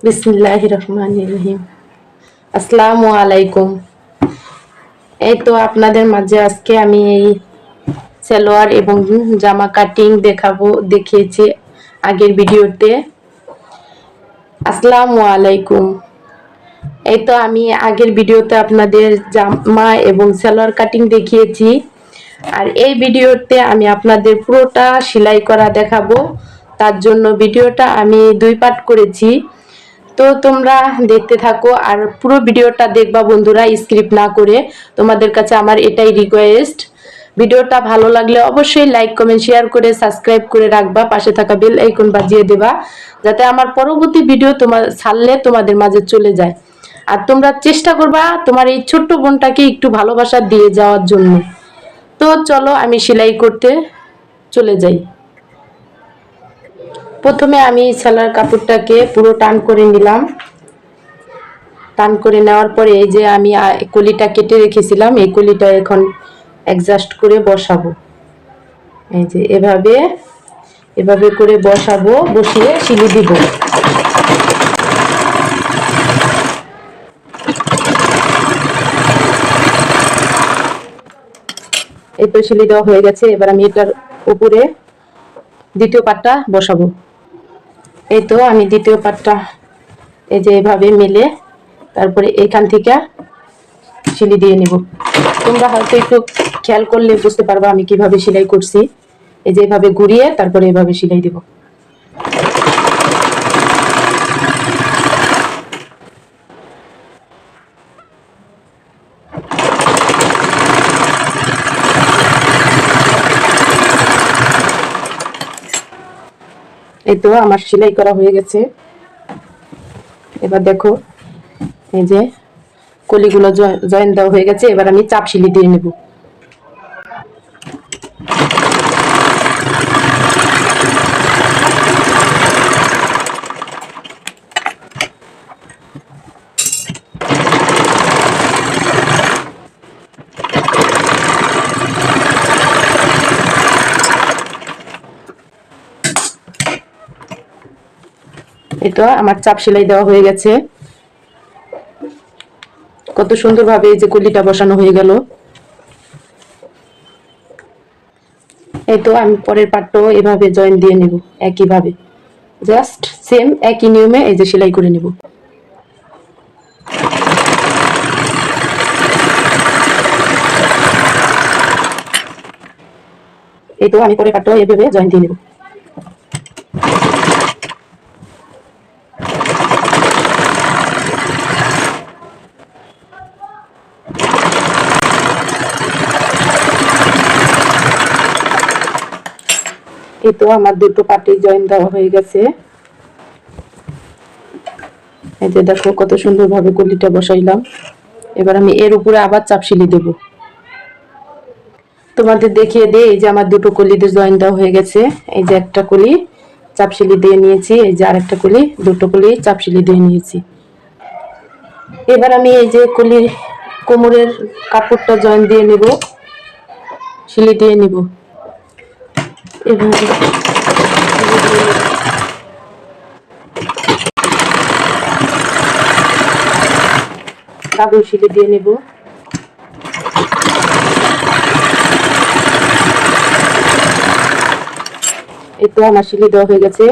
বিসমিল্লাহির রহমানির রহিম। আসসালামু আলাইকুম। এই তো আপনাদের মাঝে আজকে আমি এই সালোয়ার এবং জামা কাটিং দেখিয়েছি আগের ভিডিওতে। আসসালামু আলাইকুম। এই তো আমি আগের ভিডিওতে আপনাদের জামা এবং সালোয়ার কাটিং দেখিয়েছি, আর এই ভিডিওতে আমি আপনাদের পুরোটা সেলাই করা দেখাবো। তার জন্য ভিডিওটা আমি 2 পার্ট করেছি। তো তোমরা দেখতে থাকো আর পুরো ভিডিওটা দেখবা বন্ধুরা, স্ক্রিপ্ট না করে। তোমাদের কাছে আমার এটাই রিকোয়েস্ট। ভিডিওটা ভালো লাগলে অবশ্যই লাইক কমেন্ট শেয়ার করে সাবস্ক্রাইব করে রাখবা, পাশে থাকা বেল আইকন বাজিয়ে দেবা, যাতে আমার পরবর্তী ভিডিও তোমার ছাড়লে তোমাদের মাঝে চলে যায়। আর তোমরা চেষ্টা করবা তোমার এই ছোট্ট বোনটাকে একটু ভালোবাসা দিয়ে যাওয়ার জন্য। তো চলো আমি সেলাই করতে চলে যাই। প্রথমে আমি সেলার কাপড়টাকে পুরো টান করে নিলাম। টান করে নেওয়ার পরে এই যে আমি কলিটা কেটে রেখেছিলাম, এই কলিটা এখন অ্যাডজাস্ট করে বসাবো। এই যে এভাবে এভাবে করে বসাবো, বসিয়ে সিলি দিব। এই তো সিলি দেওয়া হয়ে গেছে। এবার আমি এটার উপরে দ্বিতীয় পাটটা বসাবো। এই তো আমি দ্বিতীয় পাটটা এই যে এভাবে মেলে তারপরে এখান থেকে সিলি দিয়ে নেব। তোমরা হয়তো একটু খেয়াল করলে বুঝতে পারবা আমি কিভাবে সেলাই করছি। এই যে এভাবে ঘুরিয়ে তারপরে এভাবে সেলাই দিব। এই তো আমার সেলাই করা হয়ে গেছে। এবার দেখো এই যে কলিগুলো জয়েন দেওয়া হয়ে গেছে। এবার আমি চাপ সিলি দিয়ে নেব। এই তো আমার চাপ সেলাই দেওয়া হয়ে গেছে। কত সুন্দরভাবে এই যে কলিটা বসানো হয়ে গেল। এই তো আমি পরের পাটটাও এভাবে জয়েন দিয়ে নেব, একইভাবে জাস্ট সেম একই নিয়মে এই যে সেলাই করে নেব। এই তো আমি পরের পাটটাও এভাবে জয়েন দিয়ে নেব। এই তো আমার দুটো পার্টি জয়েন দেওয়া হয়ে গেছে। এই যে দেখো কত সুন্দরভাবে কলিটা বসাইলাম। এবার আমি এর উপরে আবার চাপ সিলি দেব। তোমাদের দেখিয়ে দিই, এই যে আমার দুটো কলিতে জয়েন দেওয়া হয়ে গেছে। এই যে একটা কলি চাপ সিলি দিয়ে নিয়েছি, এই যে আরেকটা কলি, দুটো কলি চাপ সিলি দিয়ে নিয়েছি। এবার আমি এই যে কলির কোমরের কাপড়টা জয়েন দিয়ে নেব, সিলি দিয়ে নিব। এভাবে ডাবল সিলি দিয়ে নেব। এই তো আমার সিলি দেওয়া হয়ে গেছে।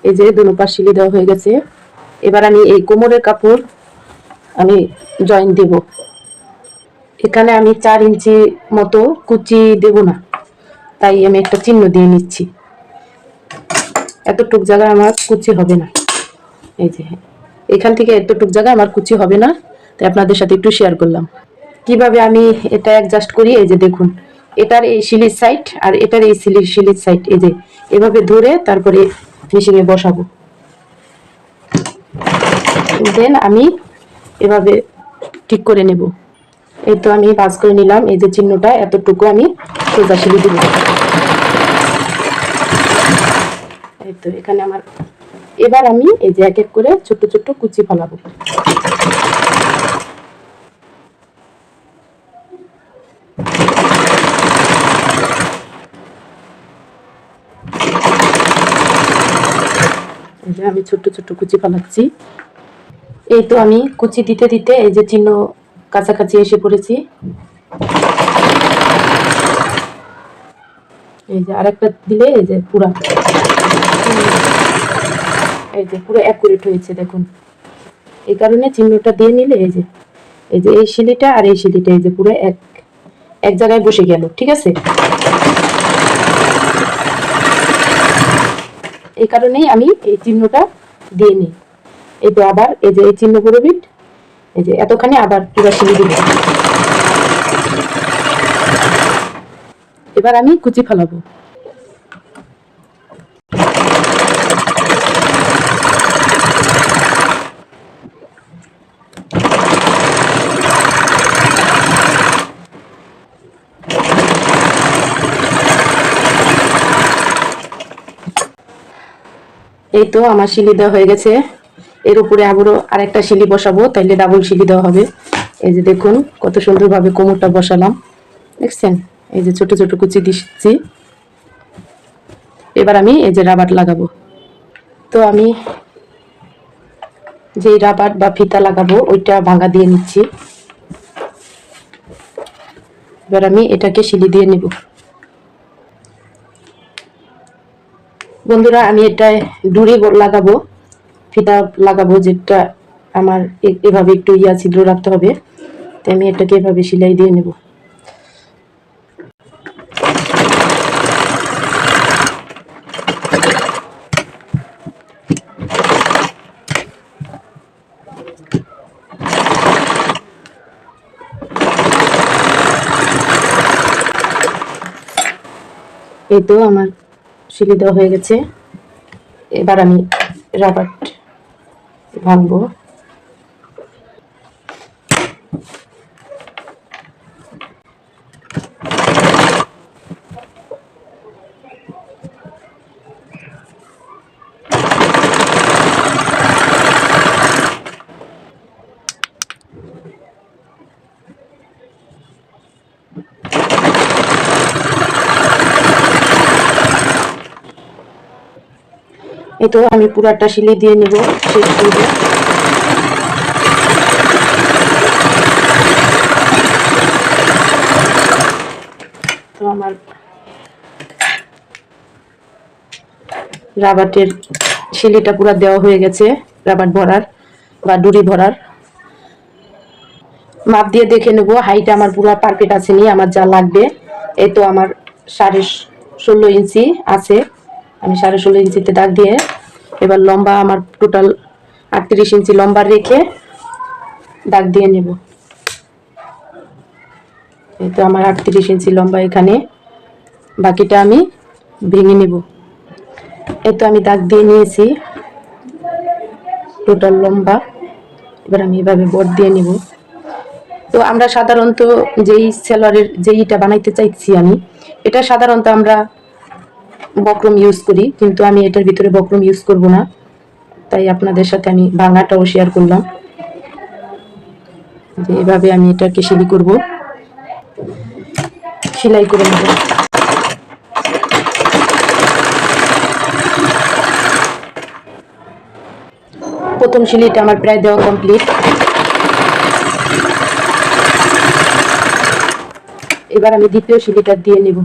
এই যে দুনো পাশ সিলি দেওয়া হয়ে গেছে। এবার আমি এই কোমরের কাপড় আমি জয়েন দেব। এখানে আমি 4 ইঞ্চি মতো কুচি দেব না, তাই আমি একটা চিহ্ন দিয়ে নিচ্ছি। এতটুক জায়গায় আমার কুচি হবে না। এই যে এখান থেকে এতটুক জায়গায় আমার কুচি হবে না, তাই আপনাদের সাথে একটু শেয়ার করলাম কিভাবে আমি এটা অ্যাডজাস্ট করি। এই যে দেখুন, এটার এই সিলির সাইড আর এটার এই সিলির সাইড এই যে এভাবে ধরে তারপরে মেশিনে বসাবো। দেন আমি এভাবে ঠিক করে নেব। এই তো আমি ভাঁজ করে নিলাম। এই যে চিহ্নটা এতটুকু আমি সোজা সিলি দিব। এই তো এখানে আমার এবার আমি এই যে এক এক করে ছোট ছোট কুচি ফলাবো। এই যে আমি ছোট্ট ছোট্ট কুচি ফালাচ্ছি। এই তো আমি কুচি দিতে দিতে এই যে চিহ্ন কাছাকাছি এসে পড়েছি। এই যে আরেকটা দিলে এই যে পুরা অ্যাকুরেট হয়েছে দেখুন। এই কারণে চিহ্নটা দিয়ে নিলে এই যে এই শিলিটা আর এই শিলিটা এই যে পুরো এক জায়গায় বসে গেল, ঠিক আছে। এই কারণেই আমি এই চিহ্নটা দিয়ে নিই। এই তো আবার এই যে এই চিহ্ন করে বিট এই যে এতখানি আবার পুরো শিলি দিব। এবার আমি কুচি ফেলাবো। এই তো আমার শিলি দেওয়া হয়ে গেছে। এর উপরে আবারও আরেকটা শিলি বসাবো, তাইলে ডাবল শিলি দেওয়া হবে। এই যে দেখুন কত সুন্দরভাবে কোমরটা বসালাম, দেখছেন। এই যে ছোট ছোট কুচি দিচ্ছি। এবার আমি এই যে রাবার লাগাবো। তো আমি যে রাবার বা ফিতা লাগাবো ওইটা ভাঙা দিয়ে নিচ্ছি। এবার আমি এটাকে শিলি দিয়ে নিব। বন্ধুরা আমি এটায় ডুরি লাগাবো, ফিতা লাগাবো, যেটা আমার এভাবে একটু ছিদ্র রাখতে হবে। তো আমি এটাকে এভাবে সেলাই দিয়ে নেব। এই তো আমার শিলি দেওয়া হয়ে গেছে। এবার আমি রাবার ভাঙবো। এই তো আমি পুরাটা শিলি দিয়ে নিব, শেষ করব। তো আমার রাবারের শিলিটা পুরা দেওয়া হয়ে গেছে, রাবার ভরার বা ডুরি ভরার। মাপ দিয়ে দেখে নেব হাইট আমার পুরো পারফেক্ট আছে নি, আমার যা লাগবে। এই তো আমার 16.5 ইঞ্চি আছে, আমি 16.5 ইঞ্চিতে দাগ দিয়ে এবার লম্বা আমার টোটাল 38 ইঞ্চি লম্বা রেখে দাগ দিয়ে নেব। এই তো আমার 38 ইঞ্চি লম্বা এখানে, বাকিটা আমি ভেঙে নেব। এই তো আমি দাগ দিয়ে নিয়েছি টোটাল লম্বা। এবার আমি এভাবে বট দিয়ে নিব। তো আমরা সাধারণত যেই সেলরের যেইটা বানাইতে চাইছি আমি, এটা সাধারণত আমরা বক্রম ইউজ করি, কিন্তু আমি এটার ভিতরে বক্রম ইউজ করব না, তাই আপনাদের সাথে আমি ভাঙাটাও শেয়ার করলাম। যে এভাবে আমি এটাকে সেলাই করব, সেলাই করে নেব। প্রথম সেলাইটা আমার প্রায় দেওয়া কমপ্লিট। এবার আমি দ্বিতীয় সেলাইটা দিয়ে নেব।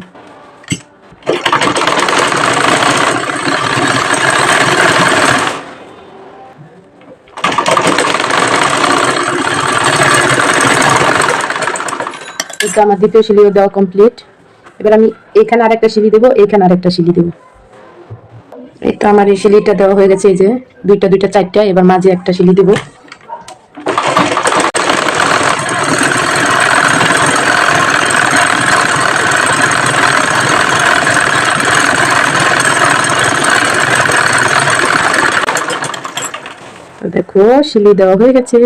এটা আমার দ্বিতীয় সেলাইও দেওয়া কমপ্লিট। এবার আমি এখানে আরেকটা সেলাই দেব, এখানে আরেকটা সেলাই দেব। এই তো আমার এই সেলাইটা দেওয়া হয়ে গেছে, এই যে দুইটা দুইটা চারটা। এবার মাঝে একটা সেলাই দেব। দেখো সেলাই দেওয়া হয়ে গেছে,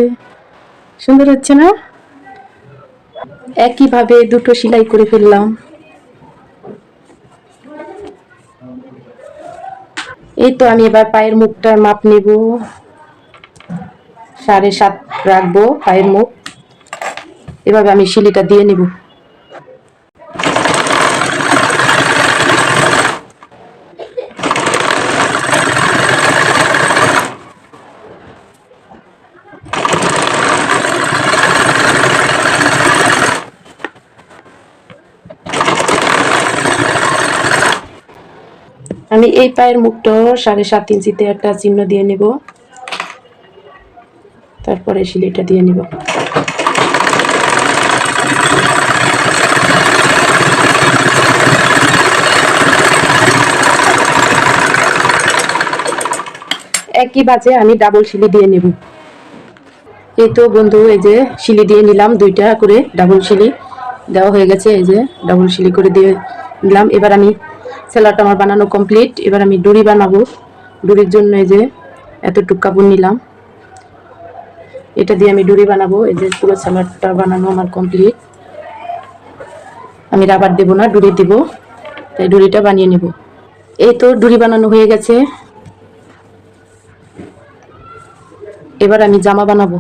সুন্দর হচ্ছে না? একইভাবে দুটো সেলাই করে ফেললাম। এই তো আমি এবার পায়ের মুখটার মাপ নেব, 7.5 রাখবো পায়ের মুখ। এভাবে আমি সেলাইটা দিয়ে নেব। আমি এই পায়ের মুখটা 7.5 ইঞ্চিতে একটা চিহ্ন দিয়ে নেব, তারপরে সেলাইটা দিয়ে নিব। একই বাজে আমি ডাবল সেলাই দিয়ে নেব। এই তো বন্ধু, এই যে সেলাই দিয়ে নিলাম, 2টা করে ডাবল সেলাই দেওয়া হয়ে গেছে। এই যে ডাবল সেলাই করে দিয়ে দিলাম। এবার আমি সেলারটা আমার বানানো কমপ্লিট। এবার আমি ডুরি বানাবো। ডুরির জন্য এই যে এতটুকু কাপড় নিলাম, এটা দিয়ে আমি ডুরি বানাবো। এই যে পুরো সেলারটা বানানো আমার কমপ্লিট। আমি রাবার দেব না, ডুরি দিব, তাই ডুরিটা বানিয়ে নেব। এই তো ডুরি বানানো হয়ে গেছে। এবার আমি জামা বানাবো।